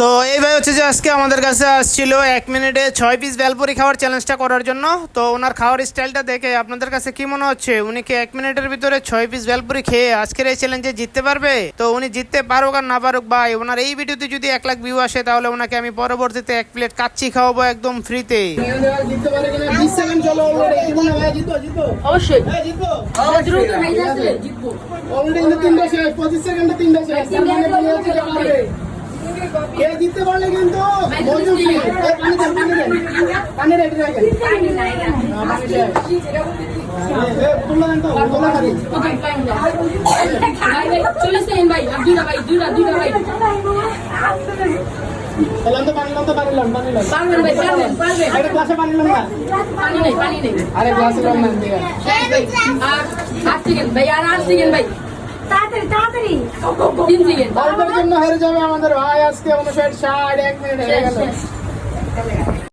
তো এই ভাই হচ্ছে যে আজকে আমাদের কাছে আসছিল 1 মিনিটে 6 পিস ভেলপুরি খাওয়ার চ্যালেঞ্জটা করার জন্য। তো ওনার খাওয়ার স্টাইলটা দেখে আপনাদের কাছে কি মনে হচ্ছে, উনি কি 1 মিনিটের ভিতরে 6 পিস ভেলপুরি খেয়ে আজকের এই চ্যালেঞ্জে জিততে পারবে? তো উনি জিততে পারুক আর না পারুক ভাই, ওনার এই ভিডিওতে যদি 1 লাখ ভিউ আসে তাহলে ওনাকে আমি পরবর্তীতে 1 প্লেট কাচ্চি খাওয়াবো একদম ফ্রিতে। জিততে পারে কিনা 20 সেকেন্ড চলো অলরেডি। জীবন ভাই জিতবো অবশ্যই জিতবো দ্রুত ভাই আসলে জিতবো। অলরেডি 3টা শেষ, 25 সেকেন্ডে 3টা শেষ। তার মানে প্লে জিততে পারবে। কে জিততে পারলে কিন্তু মজুদ নেই। পানি রেডি রাখেন। পানি শেষ। তোমরা দেন তো, তোমরা খালি। চলে সেন ভাই দুইটা ভাই এলাম তো পানি লন। পারবেন ভাই পারবেন একটা গ্লাসে পানি লন না। পানি নেই আরে গ্লাসে লন না দিগা। আর 8 সেকেন্ড ভাই, আর 8 সেকেন্ড ভাই, তাড়াতাড়ি 3 সেকেন্ড। অল্পের জন্য হেরে যাবে আমাদের ভাই আজকে 59 60 1 মিনিট হেরে গেল।